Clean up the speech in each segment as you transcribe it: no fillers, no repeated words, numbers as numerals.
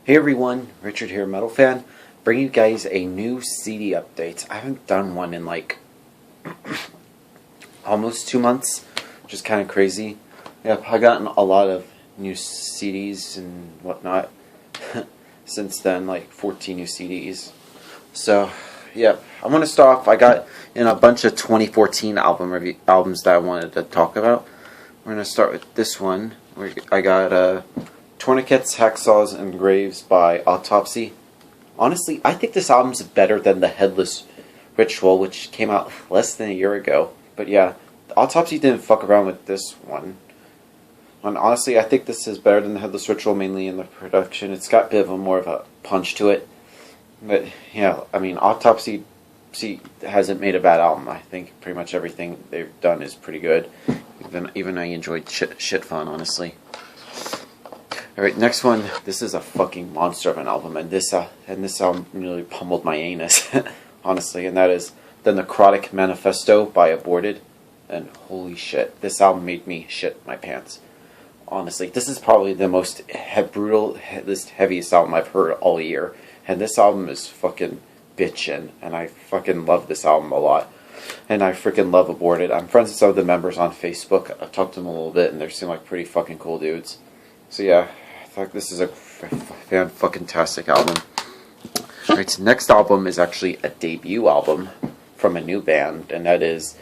Hey everyone, Richard here, Metal Fan, bringing you guys a new CD update. I haven't done one in like almost 2 months, which is kind of crazy. Yep, I've gotten a lot of new CDs and whatnot since then, like 14 new CDs. So, yeah, I'm going to start off. I got in a bunch of 2014 albums that I wanted to talk about. We're going to start with this one. I got Tourniquets, Hacksaws, and Graves by Autopsy. Honestly, I think this album's better than The Headless Ritual, which came out less than a year ago. But yeah, Autopsy didn't fuck around with this one. And honestly, I think this is better than The Headless Ritual, mainly in the production. It's got a bit of more of a punch to it. But yeah, I mean, Autopsy hasn't made a bad album. I think pretty much everything they've done is pretty good. Even I enjoyed Shit Fun, honestly. Alright, next one. This is a fucking monster of an album, and this album really pummeled my anus, honestly, and that is the Necrotic Manifesto by Aborted. And holy shit, this album made me shit my pants. Honestly, this is probably the most heaviest album I've heard all year, and this album is fucking bitchin', and I fucking love this album a lot. And I freaking love Aborted. I'm friends with some of the members on Facebook. I've talked to them a little bit, and they seem like pretty fucking cool dudes. So yeah, I thought this is a fan-fucking-tastic album. Alright, so next album is actually a debut album from a new band, and that is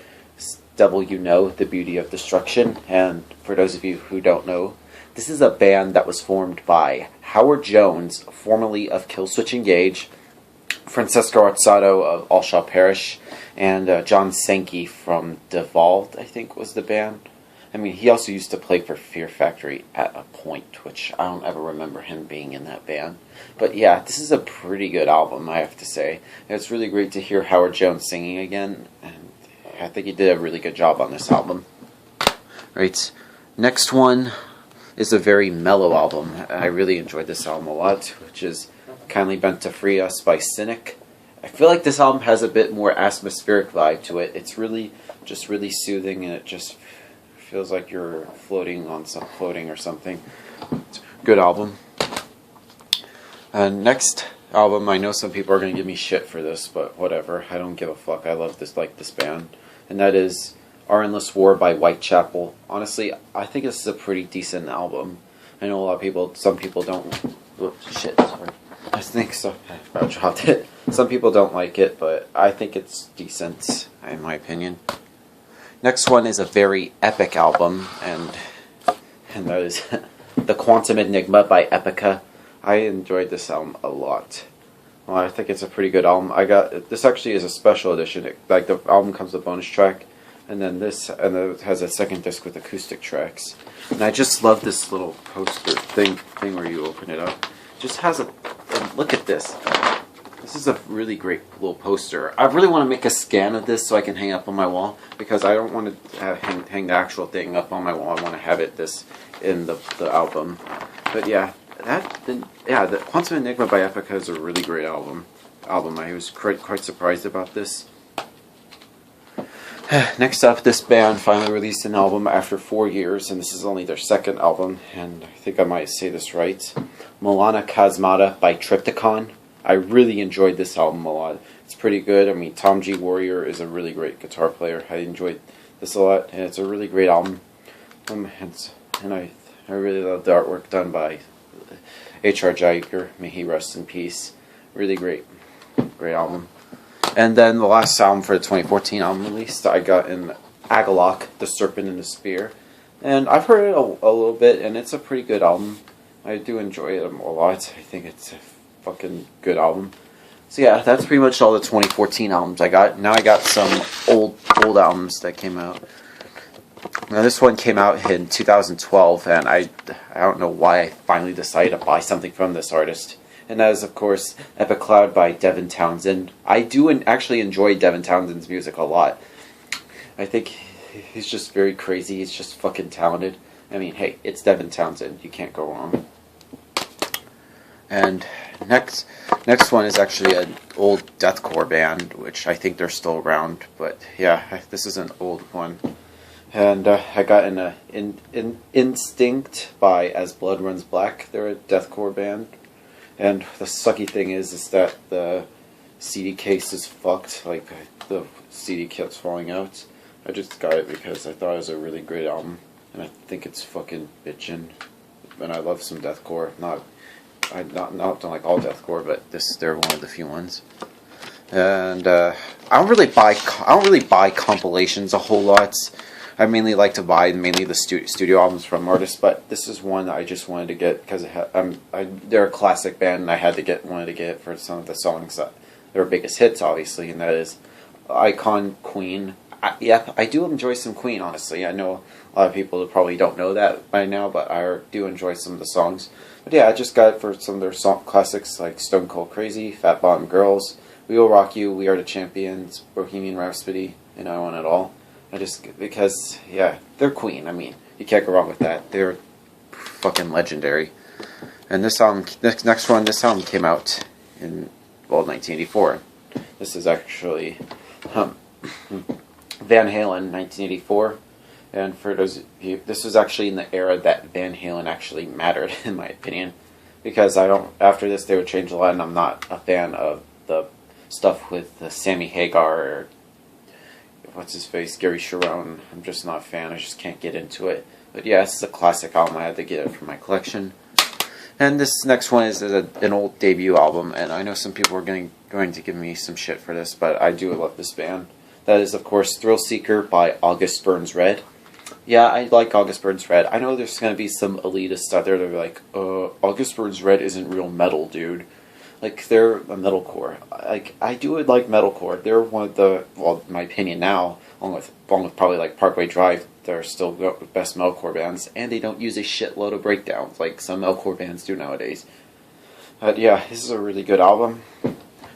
Devil You Know, The Beauty of Destruction. And for those of you who don't know, this is a band that was formed by Howard Jones, formerly of Killswitch Engage, Francesco Arzato of All Shall Perish, and John Sankey from Devolved, I think was the band. I mean, he also used to play for Fear Factory at a point, which I don't ever remember him being in that band. But yeah, this is a pretty good album, I have to say. It's really great to hear Howard Jones singing again, and I think he did a really good job on this album. Right, next one is a very mellow album. I really enjoyed this album a lot, which is Kindly Bent to Free Us by Cynic. I feel like this album has a bit more atmospheric vibe to it. It's really soothing, and it just feels like you're floating or something. It's a good album. Next album, I know some people are going to give me shit for this, but whatever. I don't give a fuck. I love this band. And that is Our Endless War by Whitechapel. Honestly, I think this is a pretty decent album. I know a lot of people, some people don't. Oops, shit, sorry. I think so. I dropped it. Some people don't like it, but I think it's decent, in my opinion. Next one is a very epic album, and that is The Quantum Enigma by Epica. I enjoyed this album a lot. Well, I think it's a pretty good album. This actually is a special edition. Like the album comes with a bonus track, and then it has a second disc with acoustic tracks. And I just love this little poster thing where you open it up. It just has and look at this. This is a really great little poster. I really want to make a scan of this so I can hang up on my wall, because I don't want to hang the actual thing up on my wall. I want to have this in the album. But yeah, the Quantum Enigma by Epica is a really great album. I was quite surprised about this. Next up, this band finally released an album after 4 years, and this is only their second album, and I think I might say this right. Milana Kazmata by Tryptocon. I really enjoyed this album a lot. It's pretty good. I mean, Tom G. Warrior is a really great guitar player. I enjoyed this a lot, and it's a really great album. And I really love the artwork done by H.R. Giger. May he rest in peace. Really great album. And then the last album for the 2014 album release, I got in Inagaloc, The Serpent and the Spear. And I've heard it a little bit, and it's a pretty good album. I do enjoy it a lot. I think it's a fucking good album. So yeah, that's pretty much all the 2014 albums I got. Now I got some old albums that came out. Now this one came out in 2012, and I don't know why I finally decided to buy something from this artist. And that is, of course, Epic Cloud by Devin Townsend. I do actually enjoy Devin Townsend's music a lot. I think he's just very crazy. He's just fucking talented. I mean, hey, it's Devin Townsend. You can't go wrong. And next one is actually an old deathcore band, which I think they're still around. But yeah, this is an old one. And I got in Instinct by As Blood Runs Black. They're a deathcore band. And the sucky thing is that the CD case is fucked. Like, the CD keeps falling out. I just got it because I thought it was a really great album, and I think it's fucking bitchin'. And I love some deathcore. I don't like all deathcore, but they're one of the few ones. And I don't really buy compilations a whole lot. I mainly like to buy the studio albums from artists, but this is one I just wanted to get because they're a classic band, and I wanted to get it for some of the songs that their biggest hits, obviously, and that is Icon, Queen. I do enjoy some Queen, honestly. I know a lot of people probably don't know that by now, but I do enjoy some of the songs. But yeah, I just got it for some of their classics like Stone Cold Crazy, Fat Bottom Girls, We Will Rock You, We Are the Champions, Bohemian Rhapsody, and I Want It All. Because, yeah, they're Queen. I mean, you can't go wrong with that. They're fucking legendary. And this album came out in, 1984. This is actually Van Halen, 1984. And for those of you, this was actually in the era that Van Halen actually mattered, in my opinion. Because after this they would change a lot, and I'm not a fan of the stuff with Sammy Hagar or what's his face, Gary Sharon. I'm just not a fan. I just can't get into it. But yeah, this is a classic album. I had to get it from my collection. And this next one is an old debut album, and I know some people are going to give me some shit for this, but I do love this band. That is, of course, Thrill Seeker by August Burns Red. Yeah, I like August Burns Red. I know there's going to be some elitists out there that are like, August Burns Red isn't real metal, dude. Like, they're a metalcore. Like, I do like metalcore. They're one of the, well, in my opinion now, along with probably like Parkway Drive, they're still the best metalcore bands, and they don't use a shitload of breakdowns like some metalcore bands do nowadays. But yeah, this is a really good album.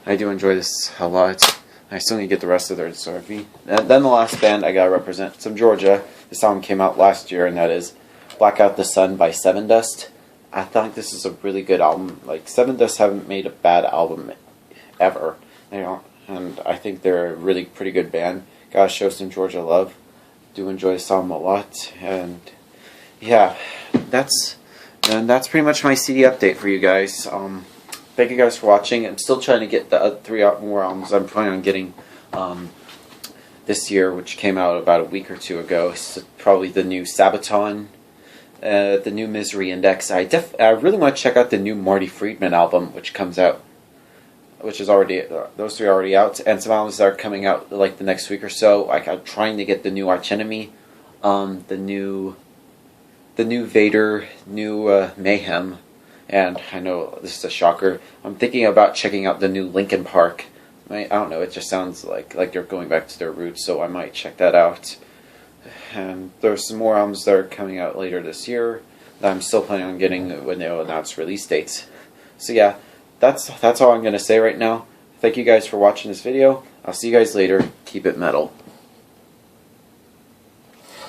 I do enjoy this a lot. I still need to get the rest of their discography. And then the last band I gotta represent, it's from Georgia. This album came out last year, and that is Black Out the Sun by Seven Dust. I think this is a really good album. Like, Seven Dust haven't made a bad album ever, and I think they're a really pretty good band. Gotta show some Georgia love. Do enjoy this album a lot, and yeah, that's pretty much my CD update for you guys. Thank you guys for watching. I'm still trying to get the 3 more albums I'm planning on getting this year, which came out about a week or two ago. So probably the new Sabaton, the new Misery Index. I really want to check out the new Marty Friedman album, which comes out, which is already, those 3 are already out, and some albums that are coming out like the next week or so. Like, I'm trying to get the new Arch Enemy, the new Vader, new Mayhem. And I know this is a shocker. I'm thinking about checking out the new Linkin Park. I don't know, it just sounds like they're going back to their roots, so I might check that out. And there's some more albums that are coming out later this year that I'm still planning on getting when they'll announce release dates. So yeah, that's all I'm going to say right now. Thank you guys for watching this video. I'll see you guys later. Keep it metal.